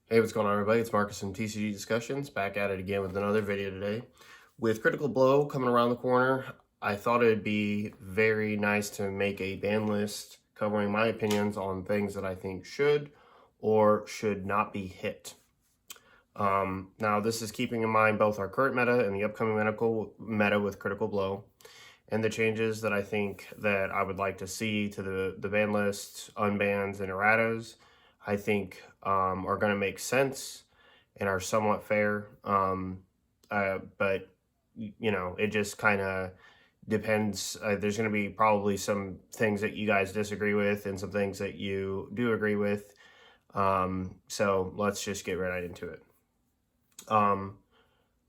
Hey, what's going on, everybody? It's Marcus from TCG Discussions, back at it again with another video today. With Critical Blow coming around the corner, I thought it'd be very nice to make a ban list covering my opinions on things that I think should or should not be hit. Now, this is keeping in mind both our current meta and the upcoming meta with Critical Blow, and the changes that I think that I would like to see to the ban list, unbans, and erratas, I think are going to make sense and are somewhat fair. But it just kind of depends. There's going to be probably some things that you guys disagree with and some things that you do agree with. So let's just get right into it.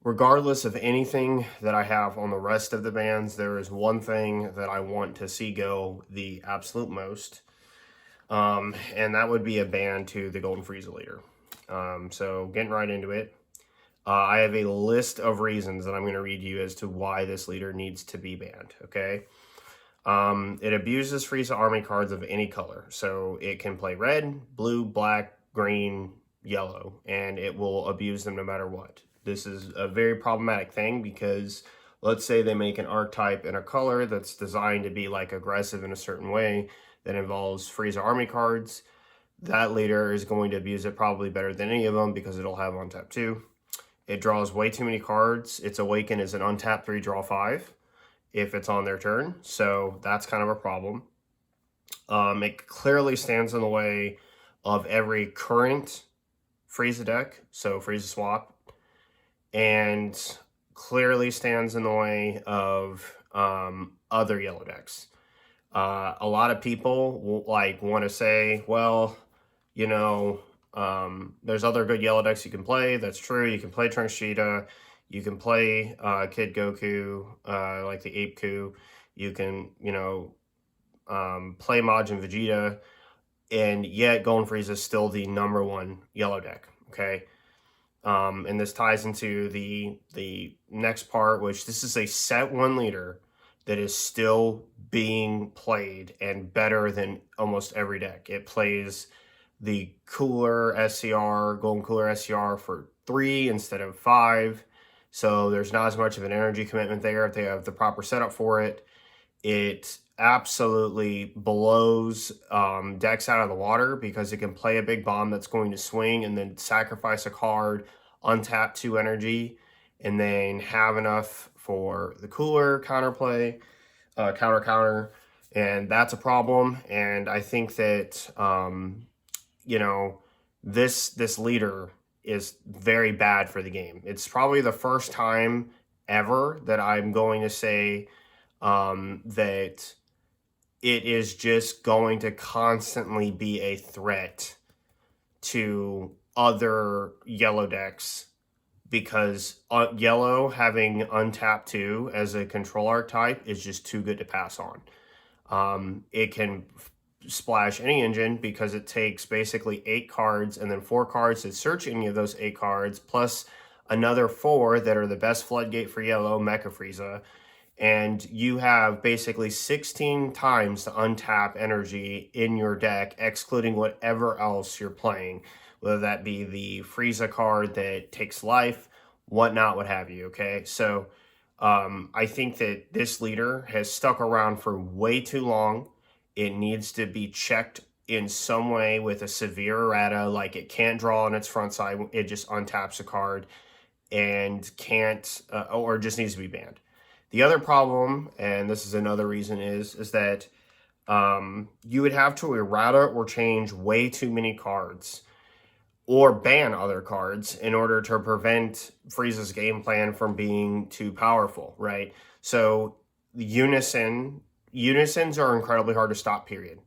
Regardless of anything that I have on the rest of the bans, there is one thing that I want to see go the absolute most, and that would be a ban to the Golden Frieza leader. So getting right into it, I have a list of reasons that I'm going to read you as to why this leader needs to be banned, okay? It abuses Frieza army cards of any color, so it can play red, blue, black, green, yellow, and it will abuse them no matter what. This is a very problematic thing because let's say they make an archetype in a color that's designed to be like aggressive in a certain way that involves Frieza army cards. That leader is going to abuse it probably better than any of them because it'll have on tap 2. It draws way too many cards. Its Awaken is an untap 3, draw 5 if it's on their turn, so that's kind of a problem. It clearly stands in the way of every current Frieza deck, so Frieza swap, and clearly stands in the way of other yellow decks. A lot of people want to say, well, there's other good yellow decks you can play. That's true. You can play Trunks Cheetah. You can play Kid Goku, like the Ape Coup. You can, play Majin Vegeta. And yet Golden Frieza is still the #1 yellow deck, okay? And this ties into the next part, which this is a set 1 leader that is still being played and better than almost every deck. It plays the cooler SCR, Golden Cooler SCR for 3 instead of 5. So there's not as much of an energy commitment there if they have the proper setup for it. It absolutely blows decks out of the water because it can play a big bomb that's going to swing and then sacrifice a card, untap 2 energy, and then have enough for the cooler counterplay, counter, and that's a problem. And I think that this leader is very bad for the game. It's probably the first time ever that I'm going to say that it is just going to constantly be a threat to other yellow decks because yellow having untap 2 as a control archetype is just too good to pass on. It can splash any engine because it takes basically 8 cards and then 4 cards to search any of those 8 cards plus another 4 that are the best floodgate for yellow, Mecha Frieza, and you have basically 16 times to untap energy in your deck, excluding whatever else you're playing, whether that be the Frieza card that takes life, whatnot, what have you, okay? So I think that this leader has stuck around for way too long. It needs to be checked in some way with a severe errata, like it can't draw on its front side, it just untaps a card and can't, or just needs to be banned. The other problem, and this is another reason, is that you would have to errata or change way too many cards or ban other cards in order to prevent Frieza's game plan from being too powerful, right? So unisons are incredibly hard to stop, period.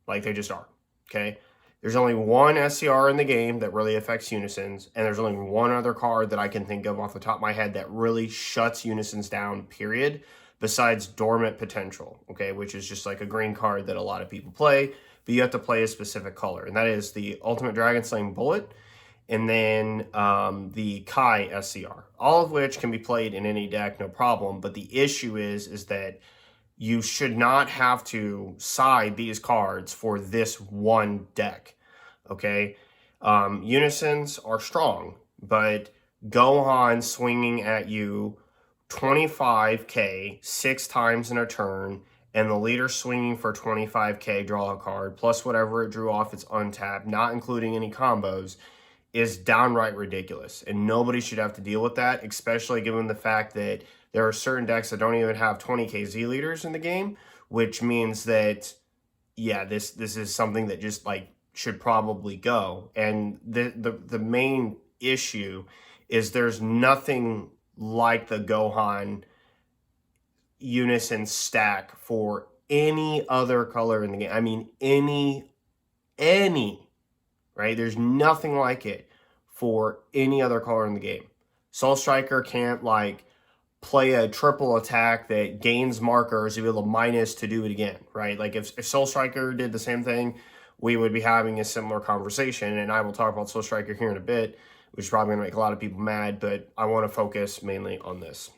Like they just are, okay? There's only one SCR in the game that really affects unisons, and there's only one other card that I can think of off the top of my head that really shuts unisons down, period, besides Dormant Potential, okay, which is just like a green card that a lot of people play, but you have to play a specific color, and that is the Ultimate Dragon Slaying Bullet, and then the Kai SCR, all of which can be played in any deck, no problem, but the issue is that you should not have to side these cards for this one deck, okay? Unisons are strong, but Gohan swinging at you 25k 6 times in a turn, and the leader swinging for 25k, draw a card, plus whatever it drew off its untapped, not including any combos, is downright ridiculous. And nobody should have to deal with that, especially given the fact that there are certain decks that don't even have 20k Z leaders in the game, which means that, yeah, this is something that just like should probably go. And the main issue is there's nothing like the Gohan Unison stack for any other color in the game. I mean, any, right? There's nothing like it for any other color in the game. Soul Striker can't like play a triple attack that gains markers, you'll be able to minus to do it again, right? Like if Soul Striker did the same thing, we would be having a similar conversation. And I will talk about Soul Striker here in a bit, which is probably gonna make a lot of people mad, but I wanna focus mainly on this.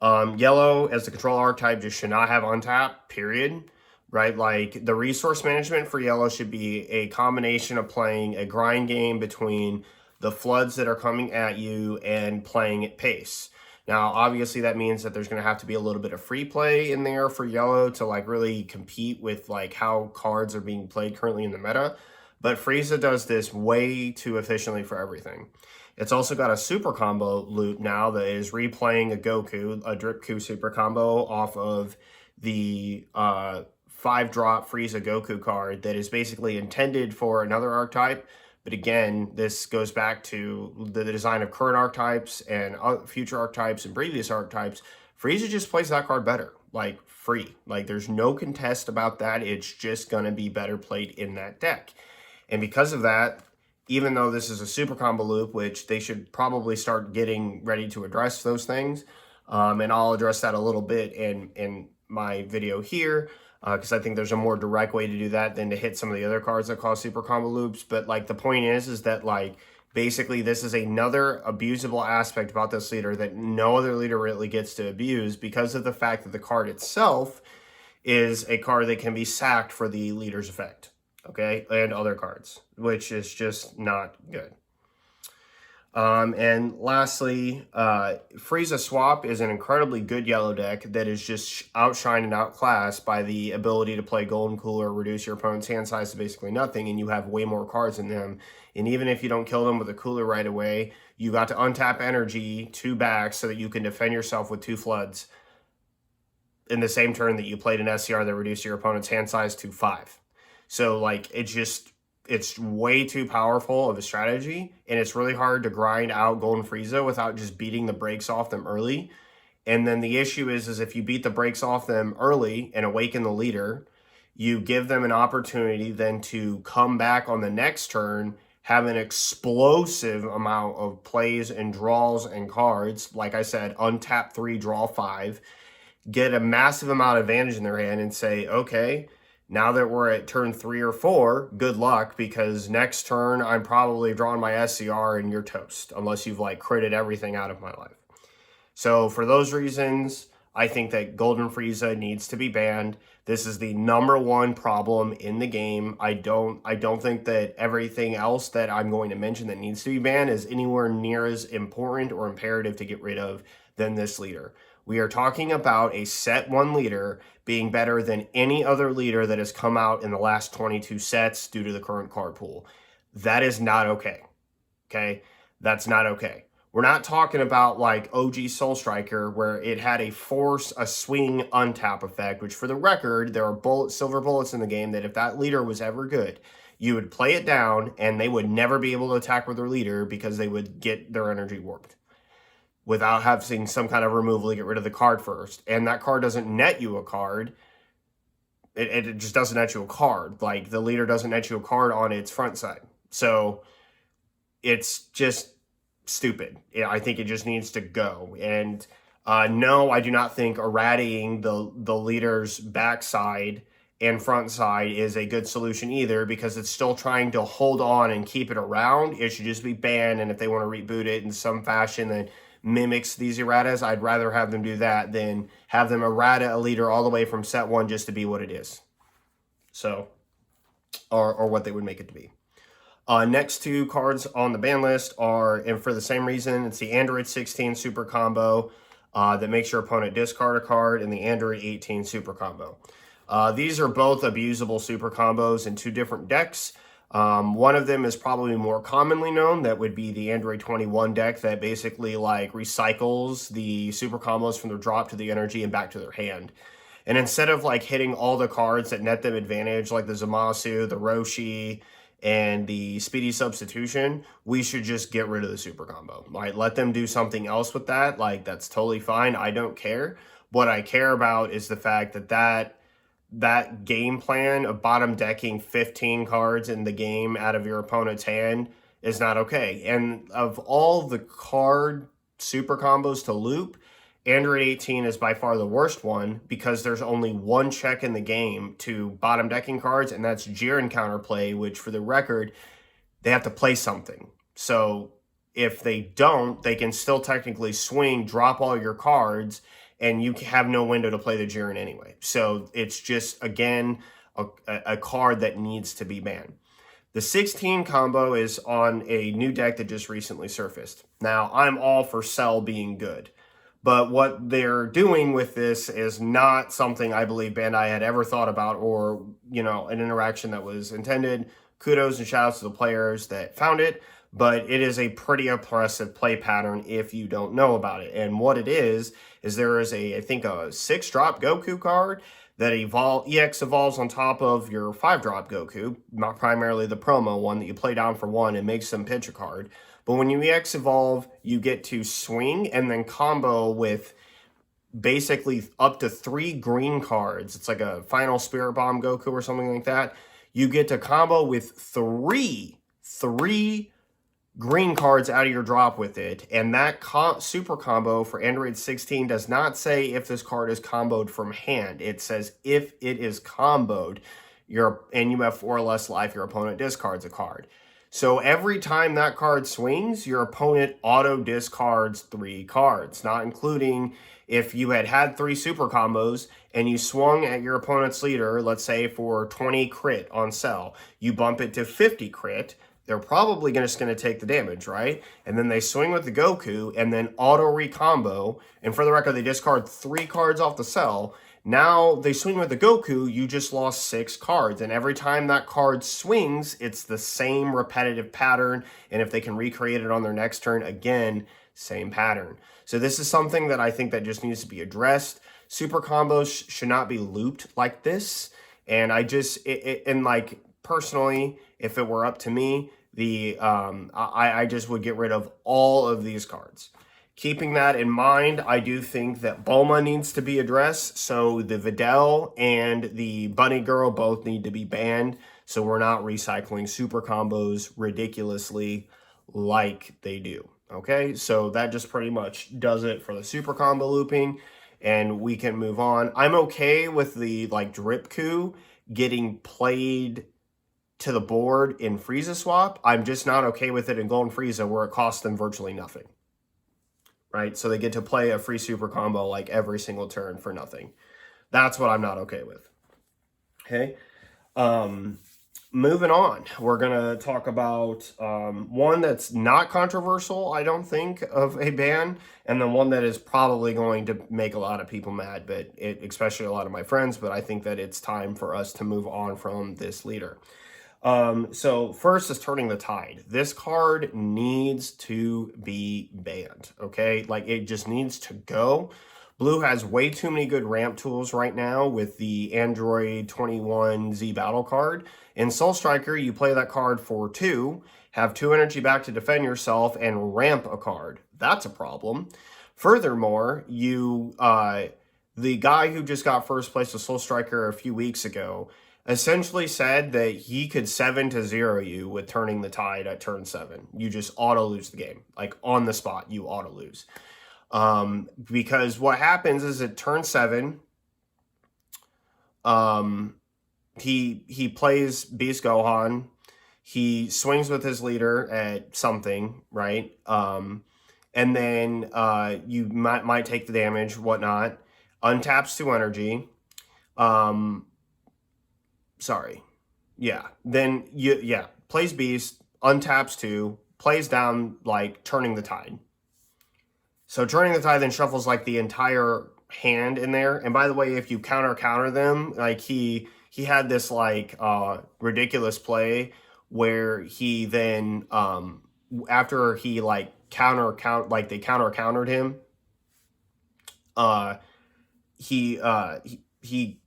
Yellow as the control archetype just should not have untap, period, right? Like the resource management for yellow should be a combination of playing a grind game between the floods that are coming at you and playing at pace. Now, obviously that means that there's going to have to be a little bit of free play in there for yellow to like really compete with like how cards are being played currently in the meta. But Frieza does this way too efficiently for everything. It's also got a super combo loop now that is replaying a Goku, a Drip-Ku super combo off of the 5-drop Frieza Goku card that is basically intended for another archetype. But again, this goes back to the design of current archetypes and future archetypes and previous archetypes. Frieza just plays that card better, like free. Like there's no contest about that. It's just going to be better played in that deck. And because of that, even though this is a super combo loop, which they should probably start getting ready to address those things, and I'll address that a little bit in my video here, because I think there's a more direct way to do that than to hit some of the other cards that cause super combo loops. But like the point is that like basically this is another abusable aspect about this leader that no other leader really gets to abuse because of the fact that the card itself is a card that can be sacked for the leader's effect, okay, and other cards, which is just not good. And lastly, Frieza Swap is an incredibly good yellow deck that is just outshined and outclassed by the ability to play Golden Cooler, reduce your opponent's hand size to basically nothing, and you have way more cards in them. And even if you don't kill them with a Cooler right away, you got to untap energy 2 back so that you can defend yourself with 2 floods in the same turn that you played an SCR that reduced your opponent's hand size to 5. So like it's way too powerful of a strategy, and it's really hard to grind out Golden Frieza without just beating the brakes off them early. And then the issue is if you beat the brakes off them early and awaken the leader, you give them an opportunity then to come back on the next turn, have an explosive amount of plays and draws and cards. Like I said, untap 3, draw 5, get a massive amount of advantage in their hand and say, okay, now that we're at turn 3 or 4, good luck, because next turn I'm probably drawing my SCR and you're toast, unless you've like critted everything out of my life. So for those reasons, I think that Golden Frieza needs to be banned. This is the #1 problem in the game. I don't think that everything else that I'm going to mention that needs to be banned is anywhere near as important or imperative to get rid of than this leader. We are talking about a set 1 leader being better than any other leader that has come out in the last 22 sets due to the current card pool. That is not okay. Okay? That's not okay. We're not talking about like OG Soul Striker where it had a swing untap effect, which for the record, there are silver bullets in the game that if that leader was ever good, you would play it down and they would never be able to attack with their leader because they would get their energy warped without having some kind of removal to get rid of the card first. And that card doesn't net you a card. It just doesn't net you a card. Like the leader doesn't net you a card on its front side. So it's just stupid. I think it just needs to go. And no, I do not think irradiating the leader's backside and front side is a good solution either, because it's still trying to hold on and keep it around. It should just be banned. And if they want to reboot it in some fashion that mimics these erratas, I'd rather have them do that than have them errata a leader all the way from set 1 just to be what it is. So, or what they would make it to be. Next two cards on the ban list are, and for the same reason, it's the Android 16 Super Combo that makes your opponent discard a card, and the Android 18 Super Combo. These are both abusable super combos in two different decks. One of them is probably more commonly known. That would be the Android 21 deck that basically like recycles the super combos from their drop to the energy and back to their hand. And instead of like hitting all the cards that net them advantage, like the Zamasu, the Roshi, and the Speedy Substitution, we should just get rid of the super combo. Right? Let them do something else with that. Like, that's totally fine. I don't care. What I care about is the fact that game plan of bottom decking 15 cards in the game out of your opponent's hand is not okay. And of all the card super combos to loop, Android 18 is by far the worst one because there's only one check in the game to bottom decking cards, and that's Jiren counterplay, which for the record, they have to play something. So if they don't, they can still technically swing, drop all your cards, and you have no window to play the Jiren anyway. So it's just, again, a card that needs to be banned. The 16 combo is on a new deck that just recently surfaced. Now, I'm all for Cell being good. But what they're doing with this is not something I believe Bandai had ever thought about, or, an interaction that was intended. Kudos and shout outs to the players that found it, but it is a pretty oppressive play pattern if you don't know about it. And what it is there is I think a 6-drop Goku card that EX evolves on top of your 5-drop Goku, not primarily the promo one that you play down for 1 and makes them pitch a card. But when you EX evolve, you get to swing and then combo with basically up to 3 green cards. It's like a Final Spirit Bomb Goku or something like that. You get to combo with three green cards out of your drop with it. And that super combo for Android 16 does not say if this card is comboed from hand. It says if it is comboed, and you have 4 or less life, your opponent discards a card. So every time that card swings, your opponent auto discards 3 cards, not including if you had 3 super combos and you swung at your opponent's leader, let's say for 20 crit on Cell, you bump it to 50 crit, they're probably just going to take the damage, right? And then they swing with the Goku and then auto recombo. And for the record, they discard 3 cards off the Cell. Now they swing with the Goku, you just lost 6 cards. And every time that card swings, it's the same repetitive pattern. And if they can recreate it on their next turn, again, same pattern. So this is something that I think that just needs to be addressed. Super combos should not be looped like this. And personally, if it were up to me, I just would get rid of all of these cards. Keeping that in mind, I do think that Bulma needs to be addressed. So the Videl and the Bunny Girl both need to be banned. So we're not recycling super combos ridiculously like they do. Okay, so that just pretty much does it for the super combo looping. And we can move on. I'm okay with the Drip Coup getting played to the board in Frieza Swap. I'm just not okay with it in Golden Frieza where it costs them virtually nothing. Right? So they get to play a free super combo like every single turn for nothing. That's what I'm not okay with. Okay? Moving on. We're going to talk about one that's not controversial, I don't think, of a ban, and then one that is probably going to make a lot of people mad, but especially a lot of my friends, but I think that it's time for us to move on from this leader. So first is Turning the Tide. This card needs to be banned, okay? It just needs to go. Blue has way too many good ramp tools right now with the Android 21 Z Battle card. In Soul Striker, you play that card for 2, have 2 energy back to defend yourself, and ramp a card. That's a problem. Furthermore, the guy who just got first place with Soul Striker a few weeks ago essentially said that he could 7-0 you with Turning the Tide at turn 7. You just auto lose the game. On the spot, you auto lose. Because what happens is at turn 7, he plays Beast Gohan. He swings with his leader at something, right? And then you might take the damage, whatnot. Untaps 2 energy. Sorry. Yeah. Then plays Beast, untaps 2, plays down like Turning the Tide. So Turning the Tide then shuffles like the entire hand in there. And by the way, if you counter them, like he had this like ridiculous play where he then after he like they countered him, uh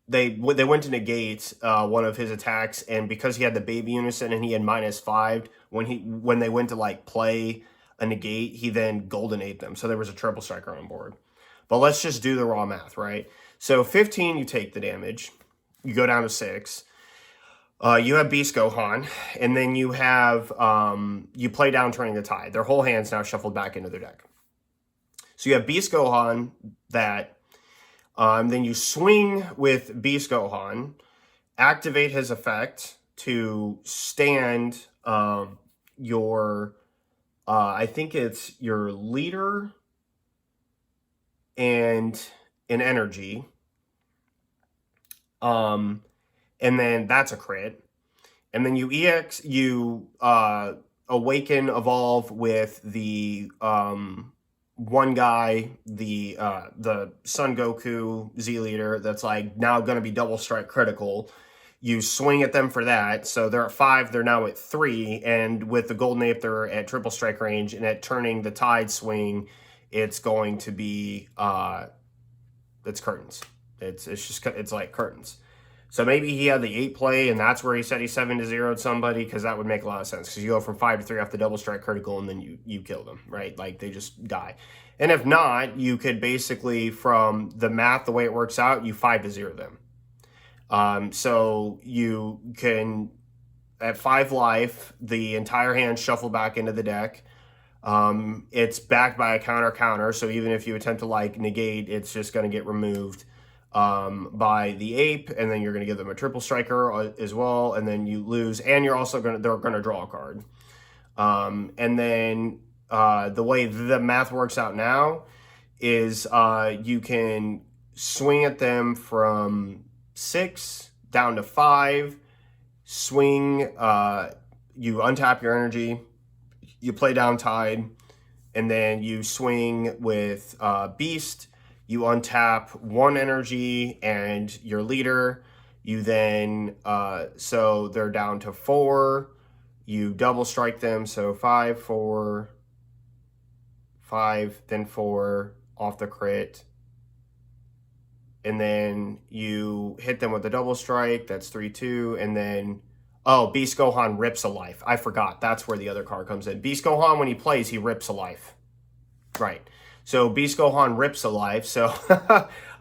they went to negate one of his attacks, and because he had the baby unison and he had -5, when they went to like play a negate, he then golden ate them. So there was a triple striker on board. But let's just do the raw math, right? So 15, you take the damage, you go down to 6. You have Beast Gohan, and then you have you play down Turning the Tide. Their whole hand's now shuffled back into their deck. So you have Beast Gohan that. Then you swing with Beast Gohan, activate his effect to stand your, I think it's your leader and an energy. And then that's a crit. And then you awaken, evolve with the one guy, the Son Goku Z leader, that's like now going to be double strike critical. You swing at them for that, so they're at 5. They're now at 3, and with the Golden Ape, they're at triple strike range. And at Turning the Tide swing, it's going to be it's curtains. It's like curtains. So maybe he had the 8 play, and that's where he said he 7-0'd somebody, because that would make a lot of sense. Because you go from 5 to 3 off the double strike critical, and then you kill them, right? Like, they just die. And if not, you could basically, from the math, the way it works out, you 5-0 them. So you can, at 5 life, the entire hand shuffle back into the deck. It's backed by a counter, so even if you attempt to, like, negate, it's just going to get removed by the ape, and then you're going to give them a triple striker as well, and then you lose, and you're also they're going to draw a card. And then the way the math works out now is you can swing at them from 6 down to 5, swing, you untap your energy, you play down Tide, and then you swing with Beast. You untap 1 energy and your leader. You then, so they're down to 4. You double strike them, so 5, 4, 5, then 4 off the crit. And then you hit them with a double strike, that's 3, 2, and then, oh, Beast Gohan rips a life. I forgot, that's where the other card comes in. Beast Gohan, when he plays, he rips a life. Right. So Beast Gohan rips a life. So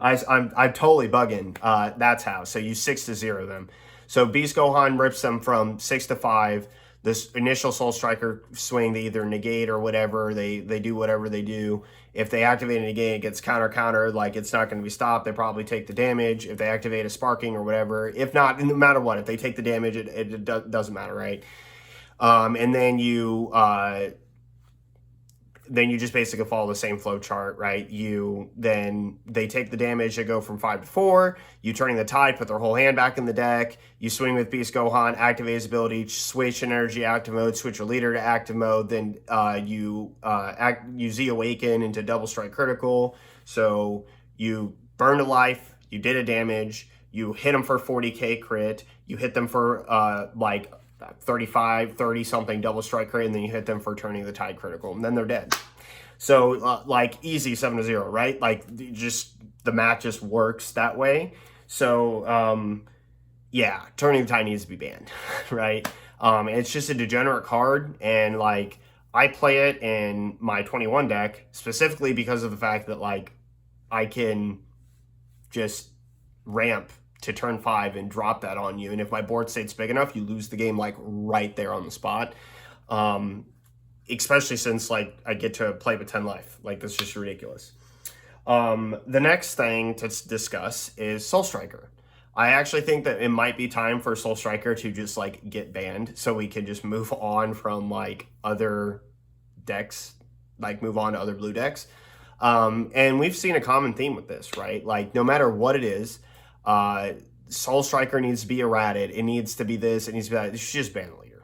I'm totally bugging. That's how. So you 6-0 them. So Beast Gohan rips them from 6 to 5. This initial Soul Striker swing, they either negate or whatever. They do whatever they do. If they activate a negate, it gets counter, like it's not going to be stopped. They probably take the damage. If they activate a sparking or whatever, if not, no matter what, if they take the damage, it doesn't matter, right? And then you just basically follow the same flow chart, right? Then they take the damage, they go from 5 to 4. You Turning the Tide, put their whole hand back in the deck. You swing with Beast Gohan, activate his ability, switch energy active mode, switch your leader to active mode. Then you Z Awaken into double strike critical. So you burned a life, you did a damage, you hit them for 40k crit, you hit them for like 35, 30 something double strike crit, and then you hit them for Turning the Tide critical, and then they're dead. So like easy 7-0, right? Like just the math just works that way. So yeah, Turning the Tide needs to be banned, right? It's just a degenerate card, and like I play it in my 21 deck specifically because of the fact that like I can just ramp to turn 5 and drop that on you. And if my board state's big enough, you lose the game like right there on the spot. Especially since like I get to play with 10 life. Like that's just ridiculous. The next thing to discuss is Soul Striker. I actually think that it might be time for Soul Striker to just like get banned so we can just move on from like other decks, like move on to other blue decks. And we've seen a common theme with this, right? Like no matter what it is, Soul Striker needs to be errated. It needs to be this. It needs to be that. It's just ban the leader.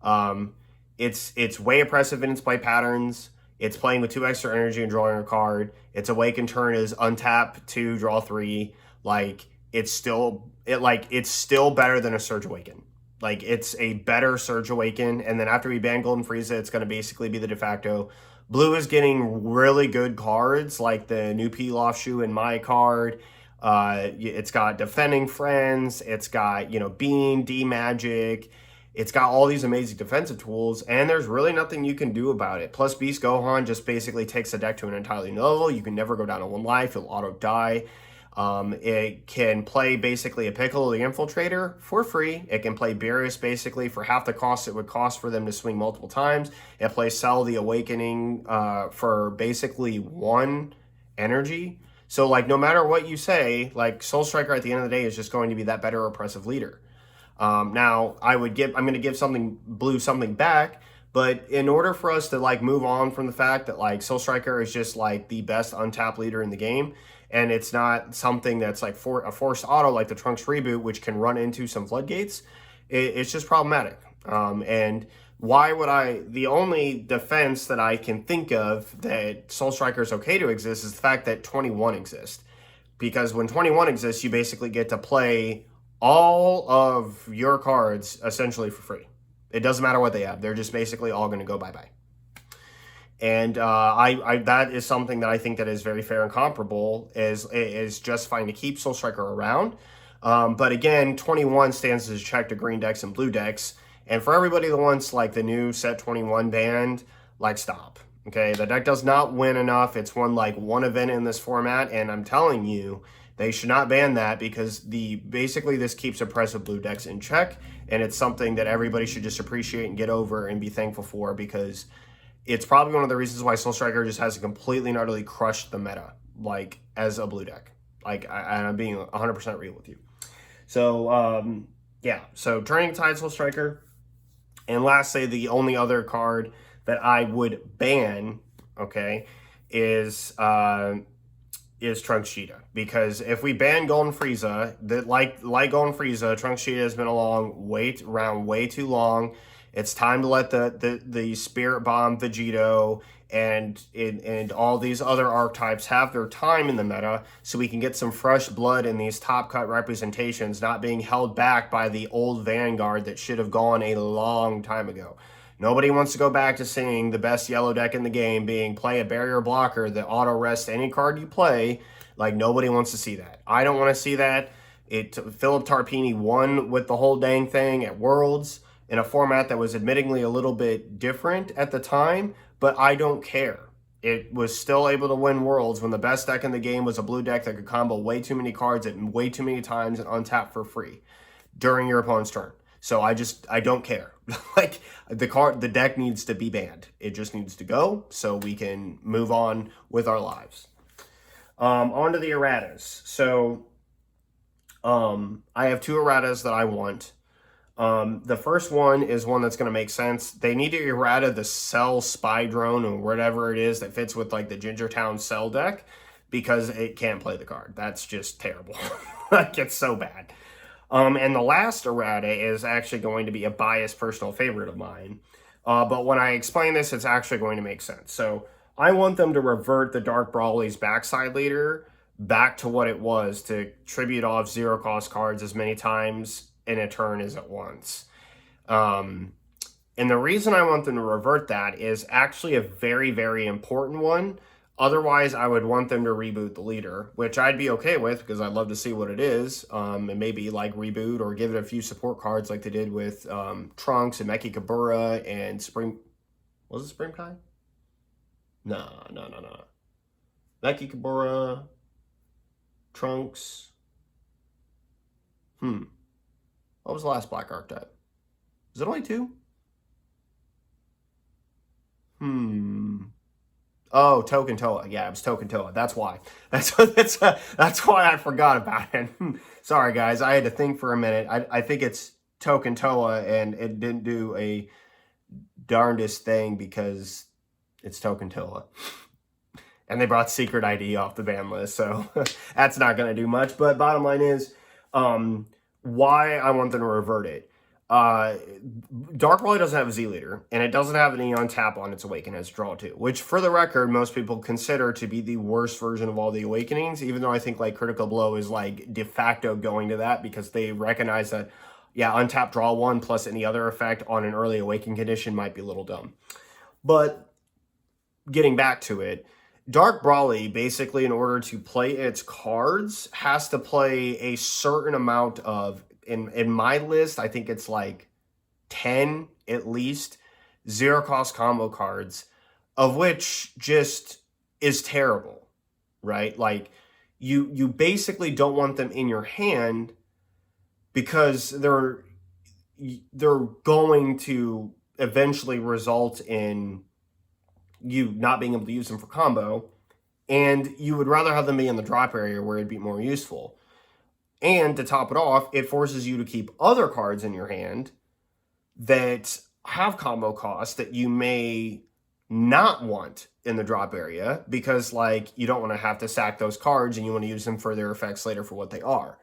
Um, it's way oppressive in its play patterns. It's playing with 2 extra energy and drawing a card. Its Awaken turn is untap 2, draw 3. Like it's still better than a Surge Awaken. Like it's a better Surge Awaken, and then after we ban Golden Frieza, it's going to basically be the de facto. Blue is getting really good cards like the new Pilaf shoe in my card. It's got Defending Friends. It's got Bean, D Magic. It's got all these amazing defensive tools, and there's really nothing you can do about it. Plus, Beast Gohan just basically takes the deck to an entirely new level. You can never go down to 1 life. It'll auto die. It can play basically a Piccolo the Infiltrator for free. It can play Beerus basically for half the cost it would cost for them to swing multiple times. It plays Cell the Awakening for basically 1 energy. So, like, no matter what you say, like, Soul Striker at the end of the day is just going to be that better oppressive leader. Now, I'm going to give something blue something back, but in order for us to like move on from the fact that like Soul Striker is just like the best untapped leader in the game, and it's not something that's like for a forced auto like the Trunks reboot, which can run into some floodgates, it's just problematic. And why would the only defense that I can think of that Soul Striker is okay to exist is the fact that 21 exists. Because when 21 exists, you basically get to play all of your cards essentially for free. It doesn't matter what they have. They're just basically all going to go bye-bye. And that is something that I think that is very fair and comparable, is just fine to keep Soul Striker around. But again, 21 stands as a check to green decks and blue decks. And for everybody that wants like the new set 21 banned, like stop. Okay, the deck does not win enough. It's won like 1 event in this format, and I'm telling you, they should not ban that because basically this keeps oppressive blue decks in check, and it's something that everybody should just appreciate and get over and be thankful for, because it's probably one of the reasons why Soul Striker just hasn't completely and utterly crushed the meta, like, as a blue deck. Like, I'm being 100% real with you. So, yeah. So, Turning Tide Soul Striker. And lastly, the only other card that I would ban, okay, is Trunks Cheetah. Because if we ban Golden Frieza, like Golden Frieza, Trunks Cheetah has been around way too long. It's time to let the Spirit Bomb Vegito and all these other archetypes have their time in the meta, so we can get some fresh blood in these top cut representations, not being held back by the old Vanguard that should have gone a long time ago. Nobody wants to go back to seeing the best yellow deck in the game being play a barrier blocker that auto rests any card you play. Like, nobody wants to see that. I don't want to see that. Philip Tarpini won with the whole dang thing at Worlds in a format that was admittingly a little bit different at the time, but I don't care. It was still able to win Worlds when the best deck in the game was a blue deck that could combo way too many cards at way too many times and untap for free during your opponent's turn. So I don't care. Like, the deck needs to be banned. It just needs to go so we can move on with our lives. On to the erratas. So I have 2 erratas that I want. The first one is one that's going to make sense. They need to errata the Cell Spy Drone or whatever it is that fits with like the Gingertown Cell deck, because it can't play the card. That's just terrible. Like, it's so bad. And the last errata is actually going to be a biased personal favorite of mine. But when I explain this, it's actually going to make sense. So I want them to revert the Dark Brawly's backside leader back to what it was, to tribute off 0 cost cards as many times in a turn as at once. And the reason I want them to revert that is actually a very, very important one. Otherwise, I would want them to reboot the leader, which I'd be okay with because I'd love to see what it is. And maybe like reboot or give it a few support cards like they did with Trunks and Meki Kabura and Spring. Was it Spring Kai? No. Meki Kabura, Trunks. What was the last black archetype? Was it only 2? Oh, Token Toa. Yeah, it was Token Toa. That's why. That's why I forgot about it. Sorry, guys. I had to think for a minute. I think it's Token Toa, and it didn't do a darndest thing because it's Token Toa. And they brought Secret ID off the ban list, so that's not going to do much. But bottom line is, why I want them to revert it. Uh, Dark Brawly doesn't have a Z leader, and it doesn't have any untap on its Awaken as draw 2, which, for the record, most people consider to be the worst version of all the Awakenings, even though I think like Critical Blow is like de facto going to that because they recognize that, yeah, untap draw 1 plus any other effect on an early Awaken condition might be a little dumb. But getting back to it, Dark Brawly, basically, in order to play its cards, has to play a certain amount of, in my list, I think it's like 10 at least, zero cost combo cards, of which just is terrible, right? Like, you basically don't want them in your hand because they're going to eventually result in you not being able to use them for combo, and you would rather have them be in the drop area where it'd be more useful. And to top it off, it forces you to keep other cards in your hand that have combo costs that you may not want in the drop area because, like, you don't want to have to sack those cards and you want to use them for their effects later for what they are.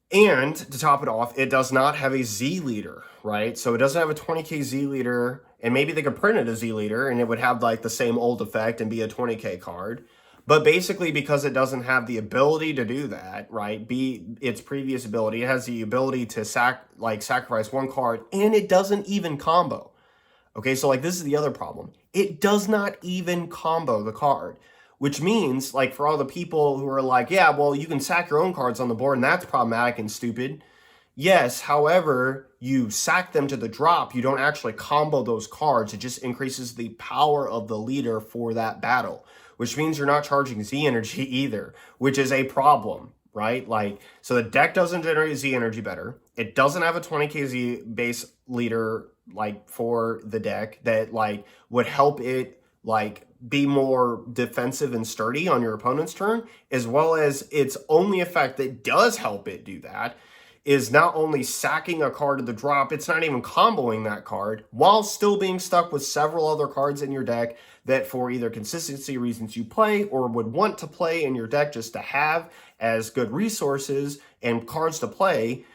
And to top it off, it does not have a Z leader, right? So it doesn't have a 20k Z leader, and maybe they could print it a Z leader and it would have like the same old effect and be a 20k card. But basically, because it doesn't have the ability to do that, right? Be its previous ability, it has the ability to sacrifice one card, and it doesn't even combo. Okay, so like this is the other problem. It does not even combo the card, which means like for all the people who are like, yeah, well, you can sack your own cards on the board and that's problematic and stupid. Yes, however, you sack them to the drop, you don't actually combo those cards. It just increases the power of the leader for that battle, which means you're not charging Z energy either, which is a problem, right? Like, so the deck doesn't generate Z energy better. It doesn't have a 20k Z base leader like for the deck that like would help it like be more defensive and sturdy on your opponent's turn, as well as its only effect that does help it do that is not only sacking a card to the drop, it's not even comboing that card while still being stuck with several other cards in your deck that for either consistency reasons you play or would want to play in your deck just to have as good resources and cards to play.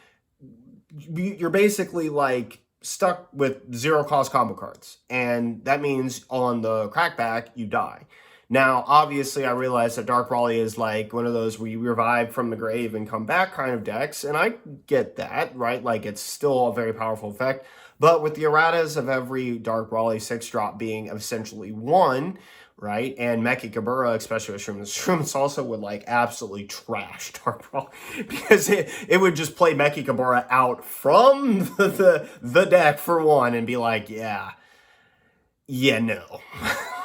You're basically like stuck with zero cost combo cards. And that means on the crackback, you die. Now, obviously, I realize that Dark Brawly is like one of those where you revive from the grave and come back kind of decks, and I get that, right? Like, it's still a very powerful effect. But with the erratas of every Dark Brawly 6-drop being essentially 1, right? And Meki Kabura, especially with Shrooms also would like absolutely trash Dark Brawly because it would just play Meki Kabura out from the deck for one and be like, yeah, no.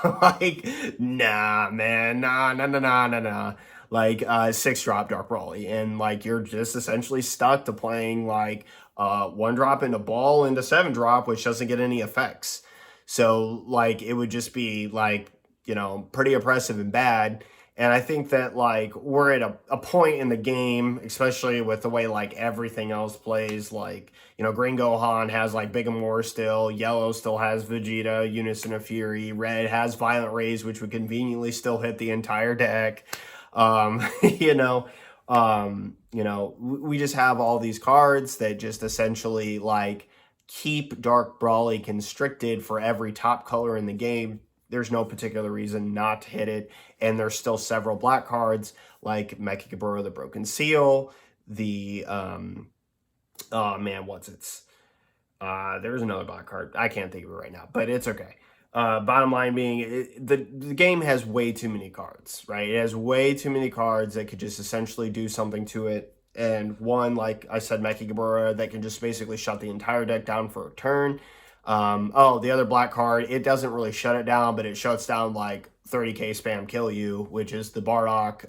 Like, nah, man, nah. Like, 6-drop Dark Brawly, and like you're just essentially stuck to playing like 1-drop into ball into 7-drop, which doesn't get any effects. So like it would just be like, you know, pretty oppressive and bad. And I think that like we're at a point in the game, especially with the way like everything else plays, like, you know, Green Gohan has like Big and More still, Yellow still has Vegeta, Unison of Fury, Red has Violent Rays, which would conveniently still hit the entire deck. You know, we just have all these cards that just essentially like keep Dark Brawly constricted for every top color in the game. There's no particular reason not to hit it. And there's still several black cards like Meki Kabura, the Broken Seal, the, oh man, what's its? There's another black card. I can't think of it right now, but it's okay. Bottom line being, the game has way too many cards, right? It has way too many cards that could just essentially do something to it. And one, like I said, Meki Kabura, that can just basically shut the entire deck down for a turn. The other black card, it doesn't really shut it down, but it shuts down like 30k spam kill you, which is the Bardock,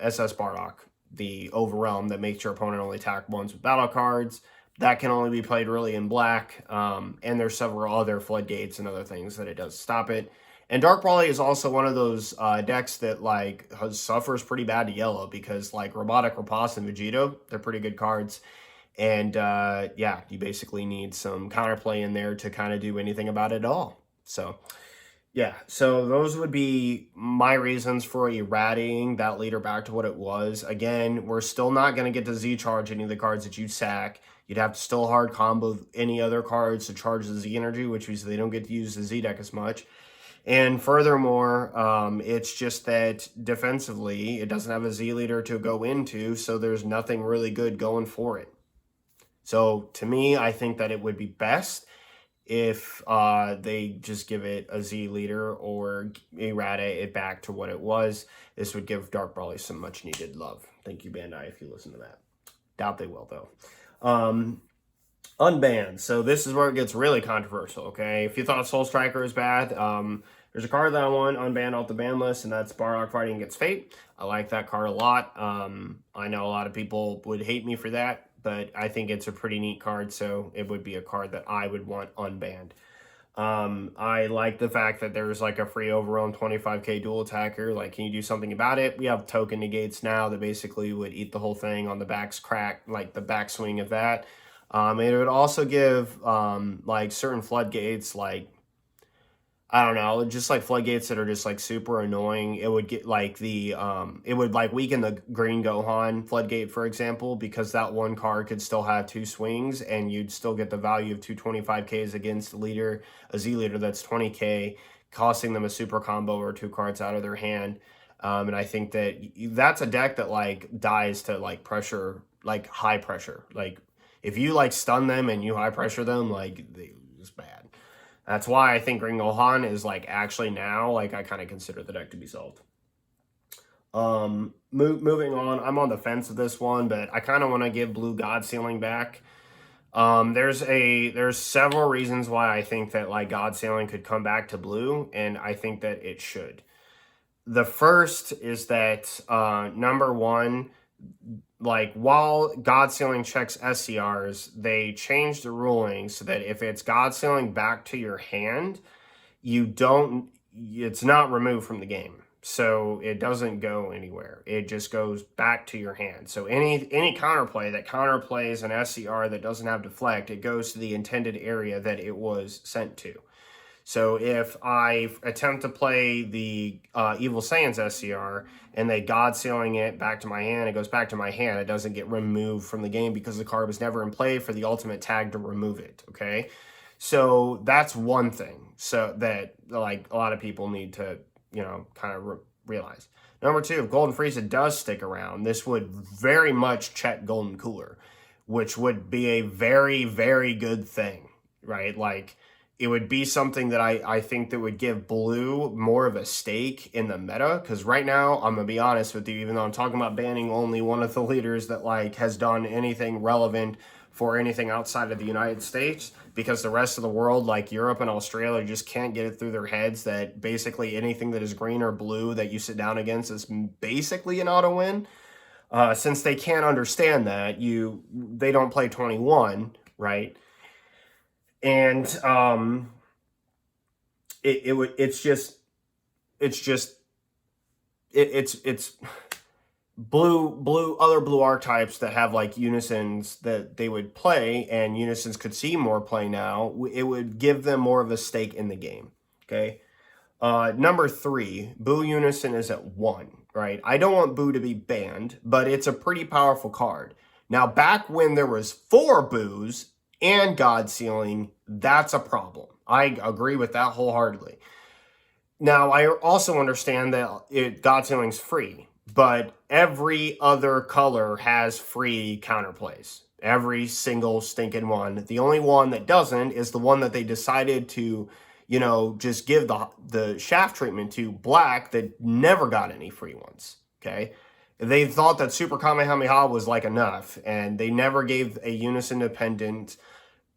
SS Bardock, the Overwhelm that makes your opponent only attack once with battle cards. That can only be played really in black, and there's several other floodgates and other things that it does stop it. And Dark Brawly is also one of those decks that like suffers pretty bad to yellow because like Robotic Riposte and Vegito, they're pretty good cards. And yeah, you basically need some counterplay in there to kind of do anything about it at all. So Yeah, so those would be my reasons for eradicating that leader back to what it was. Again, we're still not going to get to Z-charge any of the cards that you sack. You'd have to still hard combo any other cards to charge the Z energy, which means they don't get to use the Z deck as much. And furthermore, it's just that defensively, it doesn't have a Z leader to go into, so there's nothing really good going for it. So to me, I think that it would be best if they just give it a Z leader or errata it back to what it was. This would give Dark Brawly some much needed love. Thank you, Bandai, if you listen to that. Doubt they will, though. Unbanned. So this is where it gets really controversial, okay? If you thought Soul Striker is bad, there's a card that I want unbanned off the ban list, and that's Bardock Fighting Against Fate. I like that card a lot. I know a lot of people would hate me for that, but I think it's a pretty neat card, so it would be a card that I would want unbanned. I like the fact that there's like a free overrun 25k dual attacker. Like, can you do something about it? We have token negates now that basically would eat the whole thing on the back's crack, like the backswing of that. And it would also give like certain floodgates, like, I don't know, just like floodgates that are just like super annoying. It would get like it would like weaken the green Gohan floodgate, for example, because that one card could still have 2 swings and you'd still get the value of 225Ks against a Z leader that's 20K, costing them a super combo or 2 cards out of their hand. And I think that that's a deck that like dies to like pressure, like high pressure. Like if you like stun them and you high pressure them, like it's bad. That's why I think Green Gohan is like actually now, like I kind of consider the deck to be solved. Moving on, I'm on the fence with this one, but I kind of want to give Blue God Sealing back. There's several reasons why I think that like God Sealing could come back to blue, and I think that it should. The first is that number one, like while God Sealing checks SCRs, they changed the ruling so that if it's God Sealing back to your hand, it's not removed from the game. So it doesn't go anywhere. It just goes back to your hand. So any counterplay that counterplays an SCR that doesn't have deflect, it goes to the intended area that it was sent to. So if I attempt to play the Evil Saiyans SCR and they God Sealing it back to my hand, it goes back to my hand. It doesn't get removed from the game because the card was never in play for the ultimate tag to remove it, okay? So that's one thing so that like a lot of people need to, kind of realize. Number two, if Golden Frieza does stick around, this would very much check Golden Cooler, which would be a very, very good thing, right? Like, it would be something that I think that would give blue more of a stake in the meta, because right now, I'm going to be honest with you, even though I'm talking about banning only one of the leaders that like has done anything relevant for anything outside of the United States, because the rest of the world, like Europe and Australia, just can't get it through their heads that basically anything that is green or blue that you sit down against is basically an auto win. Since they can't understand that, they don't play 21, right? And it's other blue archetypes that have like unisons that they would play, and unisons could see more play now. It would give them more of a stake in the game. Okay. Number three, Boo Unison is at 1, right? I don't want Boo to be banned, but it's a pretty powerful card. Now, back when there was 4 Boos and God Sealing, that's a problem. I agree with that wholeheartedly. Now, I also understand that God Sealing's free, but every other color has free counterplays. Every single stinking one. The only one that doesn't is the one that they decided to, just give the shaft treatment to, black, that never got any free ones, okay? They thought that Super Kamehameha was like enough, and they never gave a unison-dependent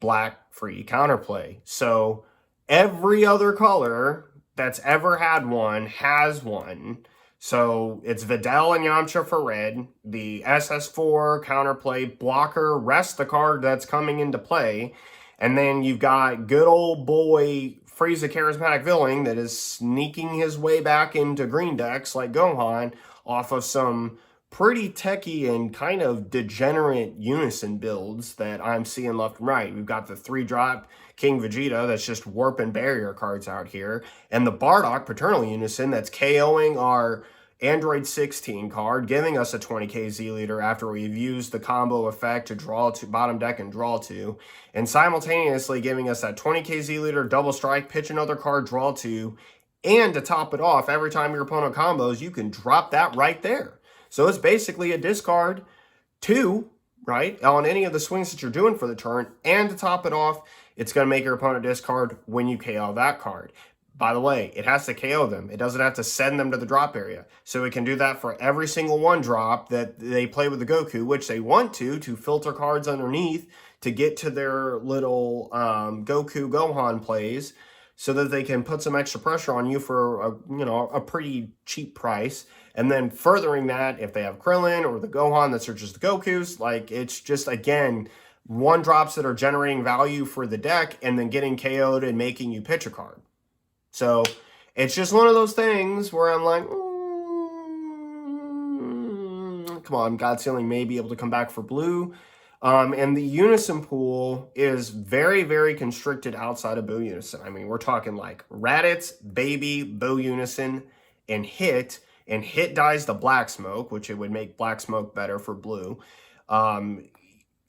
black free counterplay. So every other color that's ever had one has one. So it's Videl and Yamcha for red, the SS4 counterplay blocker, rest the card that's coming into play, and then you've got good old boy Frieza Charismatic Villain that is sneaking his way back into green decks like Gohan off of some pretty techy and kind of degenerate unison builds that I'm seeing left and right. We've got the 3-drop King Vegeta that's just warping barrier cards out here, and the Bardock Paternal Unison that's KOing our Android 16 card, giving us a 20k Z leader after we've used the combo effect to draw to bottom deck and draw 2, and simultaneously giving us that 20k Z leader, double strike, pitch another card, draw 2, and to top it off, every time your opponent combos, you can drop that right there. So it's basically a discard 2, right, on any of the swings that you're doing for the turn, and to top it off, it's going to make your opponent discard when you KO that card. By the way, it has to KO them. It doesn't have to send them to the drop area. So it can do that for every single 1-drop that they play with the Goku, which they want to filter cards underneath to get to their little Goku Gohan plays so that they can put some extra pressure on you for a pretty cheap price. And then furthering that, if they have Krillin or the Gohan that searches the Gokus, like it's just, again, 1-drops that are generating value for the deck and then getting KO'd and making you pitch a card. So it's just one of those things where I'm like, come on, God Sealing may be able to come back for blue. And the Unison pool is very, very constricted outside of Boo Unison. I mean, we're talking like Raditz, Baby, Boo Unison, and Hit. And Hit dies the Black Smoke, which it would make Black Smoke better for blue.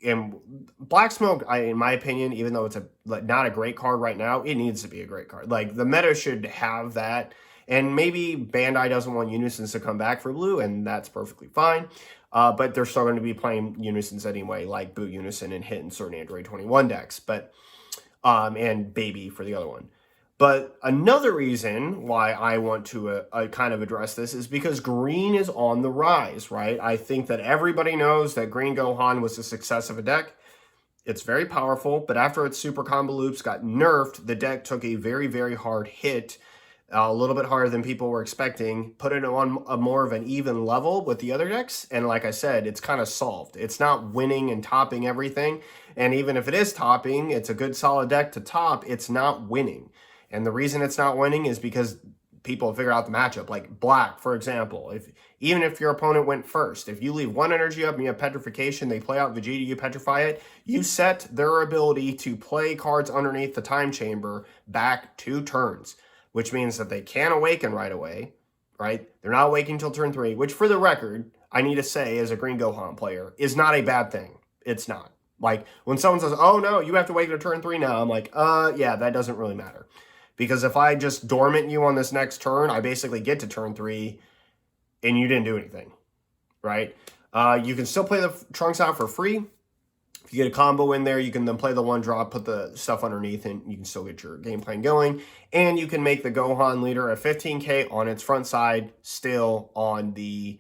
And Black Smoke, in my opinion, even though it's not a great card right now, it needs to be a great card. Like, the meta should have that. And maybe Bandai doesn't want Unisons to come back for blue, and that's perfectly fine. But they're still going to be playing Unisons anyway, like Boo Unison and Hit in certain Android 21 decks. But and Baby for the other one. But another reason why I want to kind of address this is because green is on the rise, right? I think that everybody knows that Green Gohan was a success of a deck. It's very powerful, but after its super combo loops got nerfed, the deck took a very, very hard hit, a little bit harder than people were expecting, put it on a more of an even level with the other decks, and like I said, it's kind of solved. It's not winning and topping everything, and even if it is topping, it's a good solid deck to top, it's not winning. And the reason it's not winning is because people figure out the matchup. Like Black, for example, even if your opponent went first, if you leave 1 energy up and you have Petrification, they play out Vegeta, you petrify it, you set their ability to play cards underneath the Time Chamber back 2 turns, which means that they can't awaken right away, right? They're not awakening until turn 3, which for the record, I need to say as a Green Gohan player, is not a bad thing. It's not. Like when someone says, oh no, you have to awaken to turn 3 now, I'm like, yeah, that doesn't really matter. Because if I just dormant you on this next turn, I basically get to turn 3 and you didn't do anything, right? You can still play the Trunks out for free. If you get a combo in there, you can then play the 1-drop, put the stuff underneath, and you can still get your game plan going. And you can make the Gohan leader at 15k on its front side still on the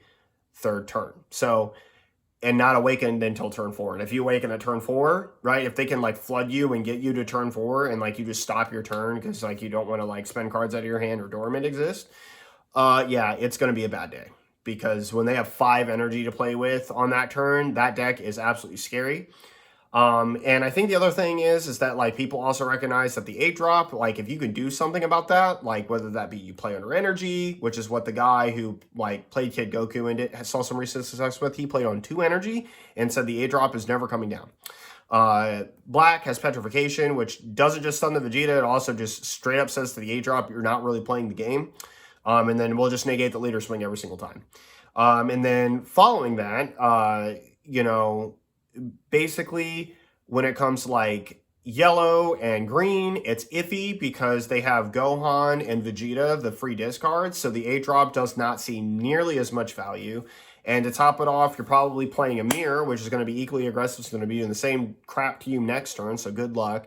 3rd turn. So, and not awakened until turn 4. And if you awaken at turn 4, right, if they can like flood you and get you to turn 4 and like you just stop your turn because like you don't want to like spend cards out of your hand or dormant exist, yeah, it's going to be a bad day. Because when they have 5 energy to play with on that turn, that deck is absolutely scary. And I think the other thing is that like people also recognize that the 8-drop, like if you can do something about that, like whether that be you play under energy, which is what the guy who like played Kid Goku and it saw some recent success with, he played on 2 energy and said the 8-drop is never coming down. Black has Petrification, which doesn't just stun the Vegeta, it also just straight up says to the 8-drop, you're not really playing the game. And then we'll just negate the leader swing every single time. And then following that, you know, basically when it comes to like yellow and green, it's iffy because they have Gohan and Vegeta, the free discards. So the 8-drop does not see nearly as much value. And to top it off, you're probably playing a mirror, which is going to be equally aggressive. It's going to be doing the same crap to you next turn. So good luck.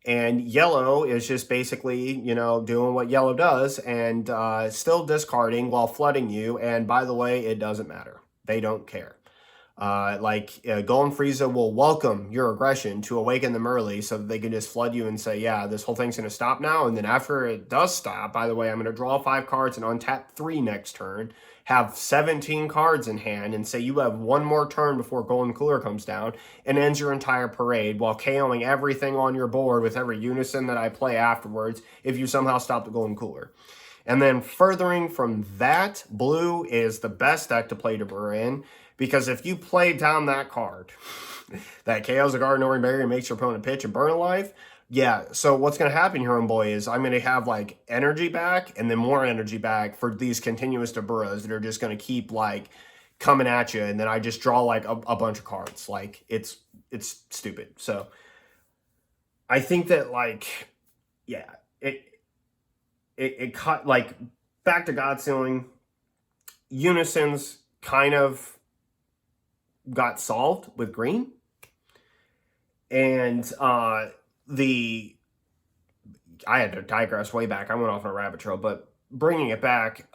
And yellow is just basically, you know, doing what yellow does and still discarding while flooding you. And by the way, it doesn't matter. They don't care. Golden Frieza will welcome your aggression to awaken them early so that they can just flood you and say, yeah, this whole thing's going to stop now. And then after it does stop, by the way, I'm going to draw 5 cards and untap 3 next turn, have 17 cards in hand, and say you have 1 more turn before Golden Cooler comes down and ends your entire parade while KOing everything on your board with every unison that I play afterwards if you somehow stop the Golden Cooler. And then furthering from that, blue is the best deck to play Dabur in, because if you play down that card, that KOs a guard, Nori Barrier, makes your opponent pitch and burn alive, yeah, so what's going to happen here, homeboy, is I'm going to have, like, energy back and then more energy back for these continuous Daburas that are just going to keep, like, coming at you, and then I just draw, like, a bunch of cards. Like, it's stupid. So I think that, like, yeah, it cut, like, back to God Sealing, Unisons kind of got solved with green. And I had to digress way back. I went off on a rabbit trail, but bringing it back,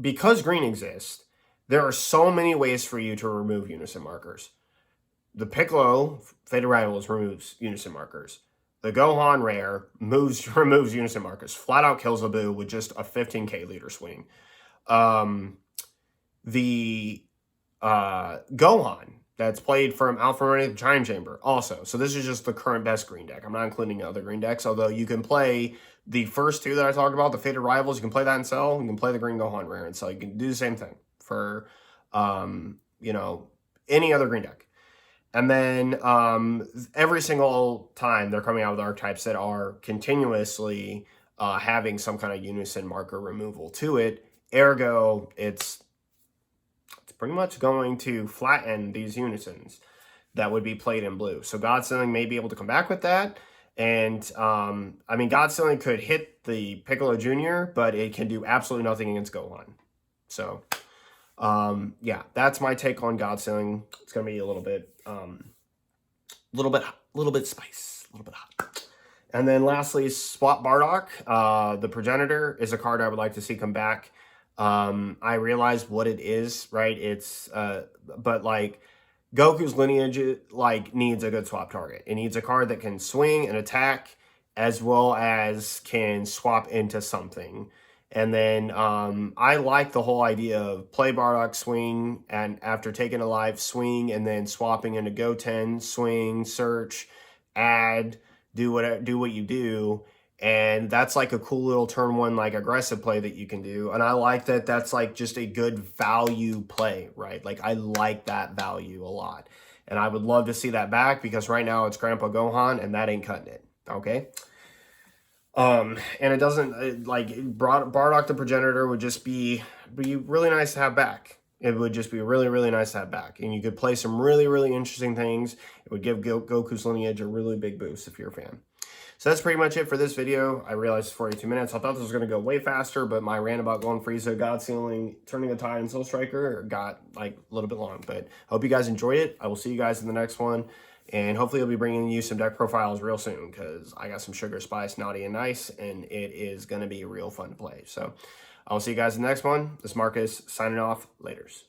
because green exists, there are so many ways for you to remove unison markers. The Piccolo Fated Rivals removes unison markers. The Gohan Rare removes unison markers. Flat out kills a Boo with just a 15k leader swing. The Gohan that's played from Alpha Running Giant Chamber also. So this is just the current best green deck. I'm not including other green decks, although you can play the first two that I talked about, the Fated Rivals. You can play that and sell. You can play the green Gohan Rare and sell. You can do the same thing for, you know, any other green deck. And then every single time they're coming out with archetypes that are continuously having some kind of unison marker removal to it. Ergo, it's pretty much going to flatten these unisons that would be played in blue. So God Sealing may be able to come back with that. And, I mean, God Sealing could hit the Piccolo Jr., but it can do absolutely nothing against Gohan. So, yeah, that's my take on God Sealing. It's going to be a little bit spice, a little bit hot. And then lastly, Swap Bardock. The Progenitor is a card I would like to see come back. I realize what it is, right? It's, but like Goku's lineage, like, needs a good swap target. It needs a card that can swing and attack as well as can swap into something. And then, I like the whole idea of play Bardock, swing, and after taking a life, swing, and then swapping into Goten, swing, search, add, do what you do. And that's like a cool little turn one, like, aggressive play that you can do. And I like that that's like just a good value play, right? Like, I like that value a lot. And I would love to see that back, because right now it's Grandpa Gohan and that ain't cutting it. Okay. And it doesn't, like, Bardock the Progenitor would just be really nice to have back. It would just be really, really nice to have back. And you could play some really, really interesting things. It would give Goku's lineage a really big boost if you're a fan. So that's pretty much it for this video. I realized it's 42 minutes. I thought this was going to go way faster, but my rant about going Frieza, God Sealing, Turning the Tide, and Soul Striker got, like, a little bit long. But I hope you guys enjoyed it. I will see you guys in the next one. And hopefully I'll be bringing you some deck profiles real soon, because I got some Sugar Spice, Naughty, and Nice, and it is going to be real fun to play. So I'll see you guys in the next one. This is Marcus signing off. Laters.